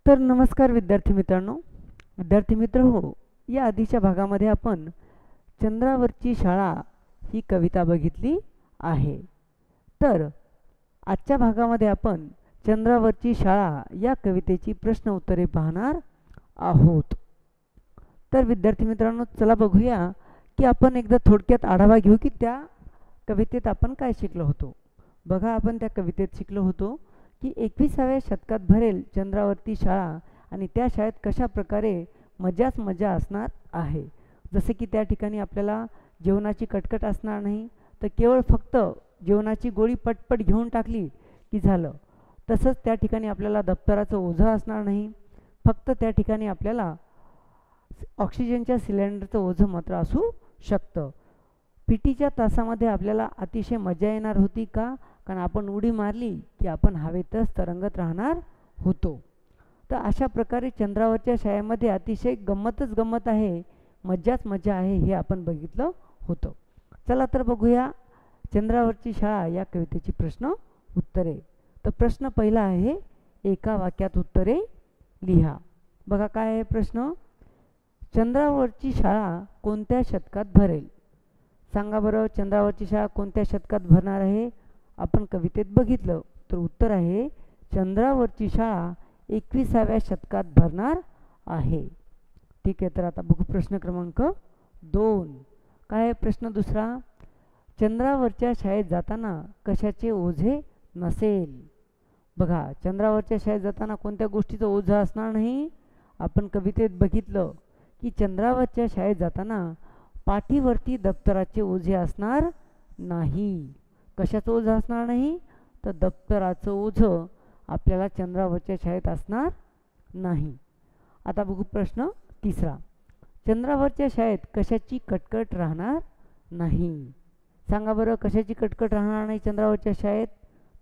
तर नमस्कार विद्यार्थी मित्रांनो. विद्यार्थी मित्र हो, या आधीच्या भागामध्ये आपण चंद्रावरची शाळा ही कविता बघितली आहे. तर आजच्या भागामध्ये आपण चंद्रावरची शाळा या कवितेची प्रश्न उत्तरे पाहणार आहोत. तर विद्यार्थी मित्रांनो, चला बघूया की आपण एकदा थोडक्यात आढावा घेऊ की त्या कवितेत आपण काय शिकलो होतो. बघा, आपण त्या कवितेत शिकलो होतो की 21व्या शतकात भरेल चंद्रावरती शाळा आणि त्या शाळेत कशा प्रकारे मजाच मजा असणार आहे. जसे की त्या ठिकाणी आपल्याला जेवणाची कटकट असणार नाही, तर केवळ फक्त जेवणाची गोळी पटपट घेऊन टाकली की झालं. तसंच त्या ठिकाणी आपल्याला दप्तराचं ओझं असणार नाही, फक्त त्या ठिकाणी आपल्याला ऑक्सिजनच्या सिलेंडरचं ओझं मात्र असू शकतं. पीटीच्या तासामध्ये आपल्याला अतिशय मजा येणार होती का? कारण आपण उडी मारली की आपण हवेतच तरंगत राहणार होतो. तर अशा प्रकारे चंद्रावरच्या शाळेमध्ये अतिशय गंमतच गंमत आहे, मज्जाच मजा आहे, हे आपण बघितलं होतं. चला तर बघूया चंद्रावरची शाळा या कवितेची प्रश्न उत्तरे. तर प्रश्न पहिला आहे, एका वाक्यात उत्तरे लिहा. बघा काय आहे प्रश्न. चंद्रावरची शाळा कोणत्या शतकात भरेल? सांगा बरं, चंद्रावरची शाळा कोणत्या शतकात भरणार आहे? आपण कवितेत बघितलं, तर उत्तर आहे चंद्रावरची शाळा 21व्या शतकात भरणार आहे. ठीक आहे, तर आता बघू प्रश्न क्रमांक 2. काय आहे प्रश्न दुसरा. चंद्रावरच्या शाळेत जाताना कशाचे ओझे नसेल? बघा, चंद्रावरच्या शाळेत जाताना कोणत्या गोष्टीचं ओझं असणार नाही? आपण कवितेत बघितलं की चंद्रावरच्या शाळेत जाताना पाठीवरती दप्तराचे ओझे असणार नाही. कशाचं ओझं असणार नाही? तर दप्तराचं ओझं आपल्याला चंद्रावरच्या शाळेत असणार नाही. आता बघू प्रश्न तिसरा. चंद्रावरच्या शाळेत कशाची कटकट राहणार नाही? सांगा बरं, कशाची कटकट राहणार नाही चंद्रावरच्या शाळेत?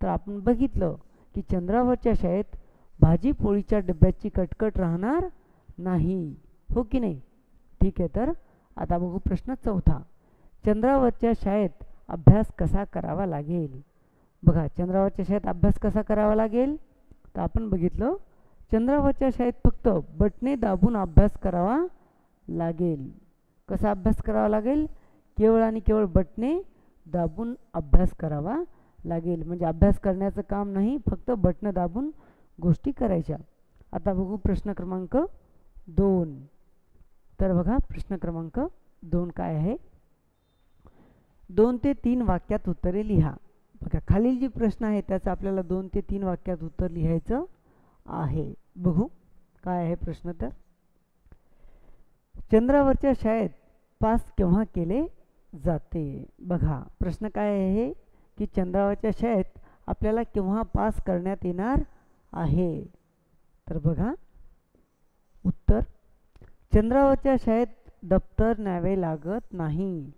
तर आपण बघितलं की चंद्रावरच्या शाळेत भाजी पोळीच्या डब्याची कटकट राहणार नाही, हो की नाही? ठीक आहे, तर आता बघू प्रश्न चौथा. चंद्रावरच्या शाळेत अभ्यास कसा करावा लागेल? बघा, चंद्रावरच्या शाळेत अभ्यास कसा करावा लागेल? तर आपण बघितलं चंद्रावरच्या शाळेत फक्त बटणे दाबून अभ्यास करावा लागेल. कसा अभ्यास करावा लागेल? केवळ आणि केवळ बटणे दाबून अभ्यास करावा लागेल. म्हणजे अभ्यास करण्याचं काम नाही, फक्त बटणं दाबून गोष्टी करायच्या. आता बघू प्रश्न क्रमांक 2. तर बघा प्रश्न क्रमांक 2 काय आहे. 2 ते 3 वाक्यात उत्तरे लिहा. बघा, खालील जी प्रश्न आहे त्याचं आपल्याला 2 ते 3 वाक्यात उत्तर लिहायचं आहे. बघू काय आहे प्रश्न. तर चंद्रावरच्या शाळेत पास केव्हा केले जाते? बघा, प्रश्न काय आहे की चंद्रावरच्या शाळेत आपल्याला केव्हा पास करण्यात येणार आहे? तर बघा उत्तर, चंद्रावरच्या शाळेत दप्तर न्यावे लागत नाही,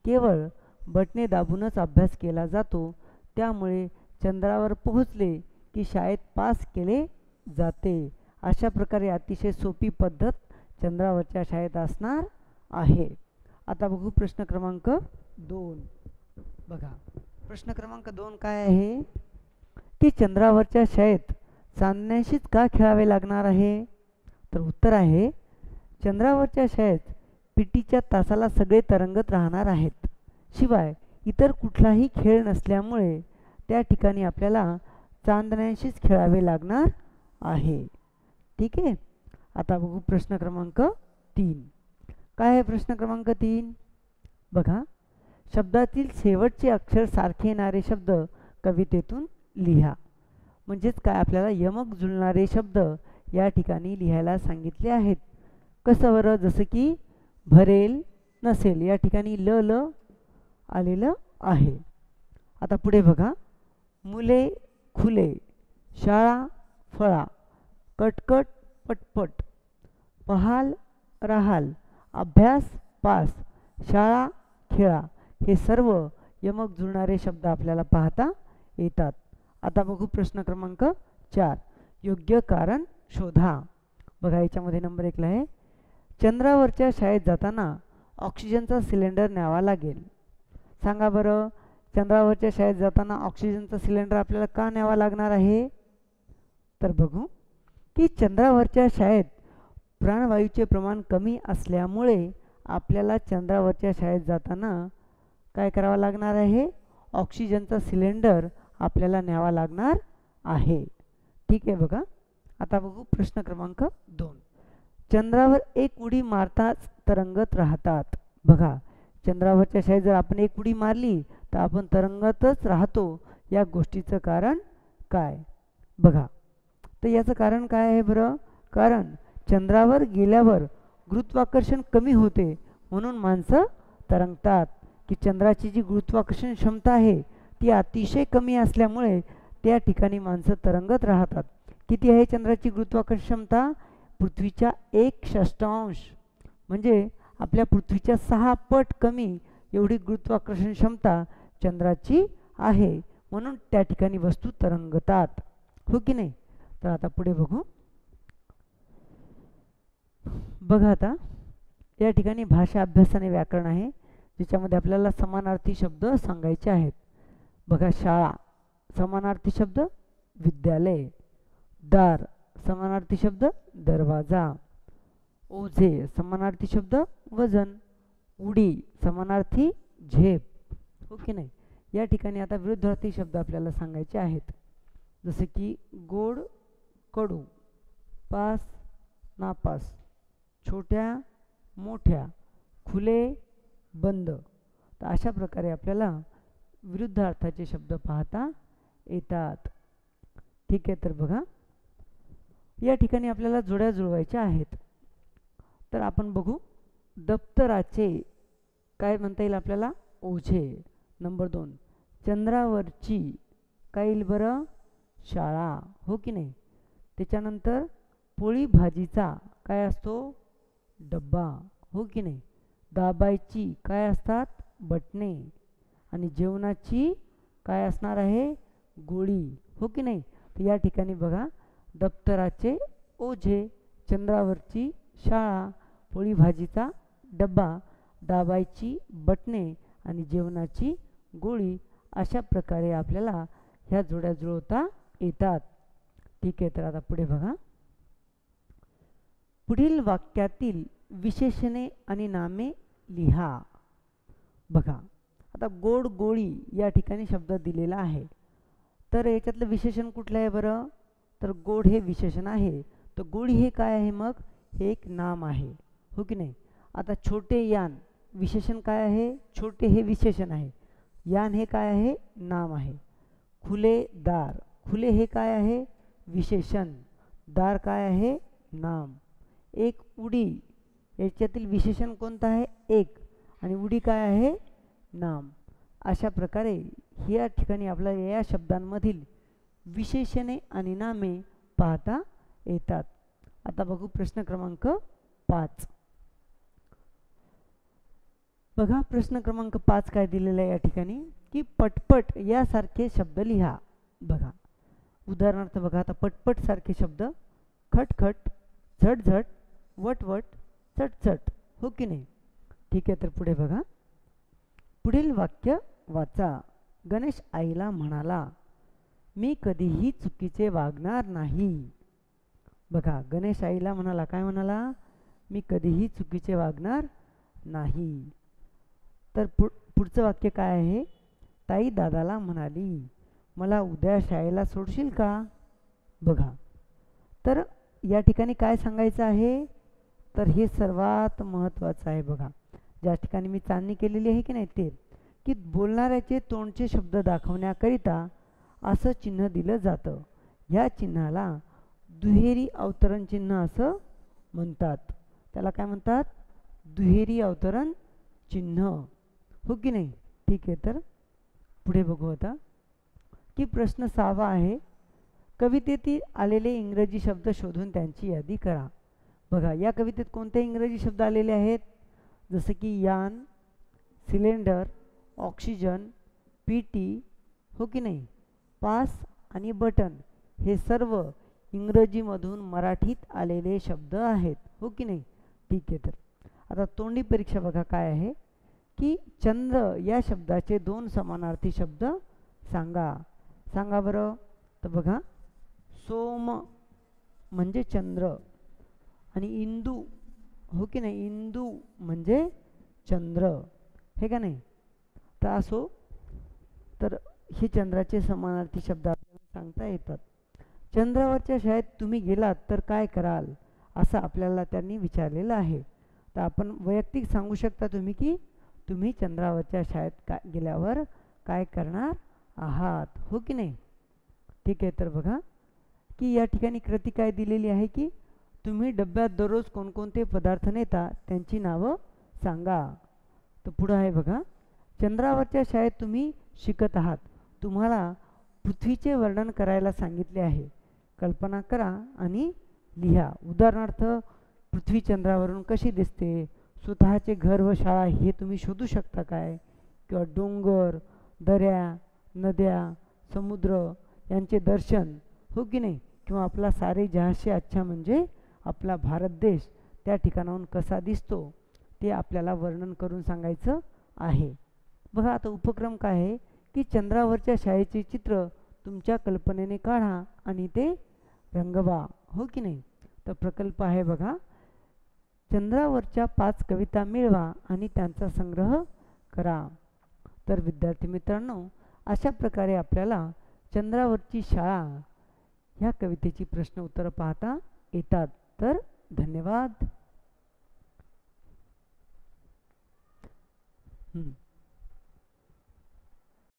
केवळ बटणे दाबूनच अभ्यास केला जातो. त्यामुळे चंद्रावर पोहोचले की शाळेत पास केले जाते. अशा प्रकारे अतिशय सोपी पद्धत चंद्रावरच्या शाळेत असणार आहे. आता बघू प्रश्न क्रमांक 2. बघा, प्रश्न क्रमांक 2 काय आहे की चंद्रावरच्या शाळेत चांदण्याशीच का खेळावे लागणार आहे? तर उत्तर आहे, चंद्रावरच्या शाळेत पीटीच्या तासाला सगळे तरंगत राहणार आहेत. शिवाय इतर कुठलाही खेळ नसल्यामुळे त्या ठिकाणी आपल्याला चांदण्याशीच खेळावे लागणार आहे. ठीक आहे. आता बघू प्रश्न क्रमांक 3. काय आहे प्रश्न क्रमांक 3? बघा, शब्दातील शेवटचे अक्षर सारखे येणारे शब्द कवितेतून लिहा. म्हणजेच काय, आपल्याला यमक जुळणारे शब्द या ठिकाणी लिहायला सांगितले आहेत. कसं बरं? जसं की भरेल, नसेल, या ठिकाणी ल ल आलेलं आहे. आता पुढे बघा, मुले खुले, शाळा फळा, कटकट पटपट, पहाल राहाल, अभ्यास पास, शाळा खेळा, हे सर्व यमक जुळणारे शब्द आपल्याला पाहता येतात. आता बघू प्रश्न क्रमांक 4. योग्य कारण शोधा. बघा, याच्यामध्ये नंबर 1ला आहे, चंद्रावरच्या शाळेत जाताना ऑक्सिजनचा सिलेंडर न्यावा लागेल. सांगा बरं, चंद्रावरच्या शाळेत जाताना ऑक्सिजनचा सिलेंडर आपल्याला का न्यावा लागणार आहे? तर बघू की चंद्रावरच्या शाळेत प्राणवायूचे प्रमाण कमी असल्यामुळे आपल्याला चंद्रावरच्या शाळेत जाताना काय करावं लागणार आहे, ऑक्सिजनचा सिलेंडर आपल्याला न्यावा लागणार आहे. ठीक आहे बघा. आता बघू प्रश्न क्रमांक 2. चंद्रावर एक उडी मारताच तरंगत राहतात. बघा, चंद्रावरच्या शाळेत जर आपण एक उडी मारली तर आपण तरंगतच राहतो. या गोष्टीचं कारण काय? बघा, तर याचं कारण काय आहे बरं? कारण चंद्रावर गेल्यावर गुरुत्वाकर्षण कमी होते म्हणून माणसं तरंगतात. की चंद्राची जी गुरुत्वाकर्षण क्षमता आहे ती अतिशय कमी असल्यामुळे त्या ठिकाणी माणसं तरंगत राहतात. किती आहे चंद्राची गुरुत्वाकर्षण क्षमता? पृथ्वीच्या 1/6 म्हणजे आपल्या पृथ्वीच्या 6 पट कमी एवढी गुरुत्वाकर्षण क्षमता चंद्राची आहे. म्हणून त्या ठिकाणी वस्तू तरंगतात. हो की नाही? तर आता पुढे बघू. बघा, आता या ठिकाणी भाषा अभ्यास आणि व्याकरण आहे, ज्याच्यामध्ये आपल्याला समानार्थी शब्द सांगायचे आहेत. बघा, शाळा समानार्थी शब्द विद्यालय, दार समानार्थी शब्द दरवाजा, ओझे समानार्थी शब्द वजन, उडी समानार्थी झेप. हो की नाही? या ठिकाणी आता विरुद्धार्थी शब्द आपल्याला सांगायचे आहेत, जसे की गोड कडू, पास नापास, छोट्या मोठ्या, खुले बंद. तर अशा प्रकारे आपल्याला विरुद्ध अर्थाचे शब्द पाहता येतात. ठीक आहे, तर बघा, या ठिकाणी आपल्याला जोड्या जुळवायच्या आहेत. तर आपण बघू. दप्तराचे काय म्हणता येईल आपल्याला? ओझे. नंबर 2, चंद्रावरची काय येईल बरं? शाळा. हो की नाही? त्याच्यानंतर पोळी भाजीचा काय असतो? डब्बा. हो की नाही? दाबायची काय असतात? बटणे. आणि जेवणाची काय असणार आहे? गोळी. हो की नाही? तर या ठिकाणी बघा, दप्तराचे ओझे, चंद्रावरची शाळा, पोळी भाजीचा डब्बा, दाबायची बटणे आणि जेवणाची गोळी, अशा प्रकारे आपल्याला ह्या जोड्या जुळवता येतात. ठीक आहे, तर आता पुढे बघा. पुढील वाक्यातील विशेषणे आणि नामे लिहा. बघा, आता गोड गोळी या ठिकाणी शब्द दिलेला आहे. तर याच्यातलं विशेषण कुठलं आहे बरं? तर गोड हे विशेषण आहे. तर गोळी हे काय आहे मग? हे एक नाम आहे. हो की नाही? आता छोटे यान विशेषण काय आहे? छोटे हे विशेषण आहे. यान हे काय आहे? नाम आहे. खुले दार, खुले हे काय आहे? विशेषण. दार काय आहे? नाम. एक उडी, याच्यातील विशेषण कोणतं आहे? एक. आणि उडी काय आहे? नाम. अशा प्रकारे या ठिकाणी आपल्याला या शब्दांमधील विशेषणे आणि नामे पाहता येतात. आता बघू प्रश्न क्रमांक 5. बघा, प्रश्न क्रमांक 5 काय दिलेला आहे या ठिकाणी, की पटपट यासारखे शब्द लिहा. बघा, उदाहरणार्थ बघा, आता पटपट सारखे शब्द खटखट, झटझट, वटवट, चटचट. हो की नाही? ठीक आहे, तर पुढे बघा. पुढील वाक्य वाचा. गणेश आईला म्हणाला, मी कधीही चुकीचे वागणार नाही. बघा, गणेश आईला म्हणाला, काय म्हणाला? मी कधीही चुकीचे वागणार नाही. तर पुढचं वाक्य काय आहे? ताई दादाला म्हणाली, मला उद्या शाळेला सोडशील का? बघा, तर या ठिकाणी काय सांगायचं आहे? तर हे सर्वात महत्त्वाचं आहे. बघा, ज्या ठिकाणी मी चांदणी केलेली आहे की नाही, ते की बोलणाऱ्याचे तोंडचे शब्द दाखवण्याकरिता असं चिन्ह दिलं जातं. ह्या चिन्हाला दुहेरी अवतरण चिन्ह असं म्हणतात. त्याला काय म्हणतात? दुहेरी अवतरण चिन्ह. हो की नाही? ठीक आहे, तर पुढे बघू आता, की प्रश्न 6 आहे. कवितेतील आलेले इंग्रजी शब्द शोधून त्यांची यादी करा. बघा, या कवितेत कोणते इंग्रजी शब्द आलेले आहेत? जसे की यान, सिलेंडर, ऑक्सिजन, पीटी. हो की नाही? पास आणि बटन हे सर्व इंग्रजीमधून मराठीत आलेले शब्द आहेत. हो की नाही? ठीक आहे, तर आता तोंडी परीक्षा बघा काय आहे, की चंद्र या शब्दाचे 2 समानार्थी शब्द सांगा. सांगा बरं. तर बघा, सोम म्हणजे चंद्र आणि इंदू, हो की नाही, इंदू म्हणजे चंद्र, हे का नाही. तर असो, तर हे चंद्राचे समानार्थी शब्द आपल्याला सांगता येतात. चंद्रावरच्या शाळेत तुम्ही गेलात तर काय कराल, असं आपल्याला त्यांनी विचारलेलं आहे. तर आपण वैयक्तिक सांगू शकता तुम्ही की तुम्ही चंद्रावरच्या शाळेत गेल्यावर काय करणार आहात, हो की नाही. ठीक आहे, तर बघा की या ठिकाणी कृती काय दिलेली आहे की तुम्ही डब्यात दररोज कोणकोणते पदार्थ नेता त्यांची नावं सांगा. तर पुढं आहे बघा, चंद्रावरच्या शाळेत तुम्ही शिकत आहात, तुम्हाला पृथ्वीचे वर्णन करायला सांगितले आहे. कल्पना करा आणि लिहा. उदाहरणार्थ, पृथ्वी चंद्रावरून कशी दिसते, स्वतःचे घर व शाळा हे तुम्ही शोधू शकता काय, किंवा डोंगर, दऱ्या, नद्या, समुद्र यांचे दर्शन, हो की नाही, किंवा आपला सारे जहाशे अच्छा म्हणजे आपला भारत देश त्या ठिकाणाहून कसा दिसतो ते आपल्याला वर्णन करून सांगायचं आहे. बघा आता उपक्रम काय आहे की चंद्रावरच्या शाळेचे चित्र तुमच्या कल्पनेने काढा आणि ते रंगवा, हो की नाही. तर प्रकल्प आहे बघा, चंद्रावरच्या 5 कविता मिळवा आणि त्यांचा संग्रह करा. तर विद्यार्थी मित्रांनो, अशा प्रकारे आपल्याला चंद्रावरची शाळा ह्या कवितेची प्रश्न उत्तरं पाहता येतात. तर धन्यवाद.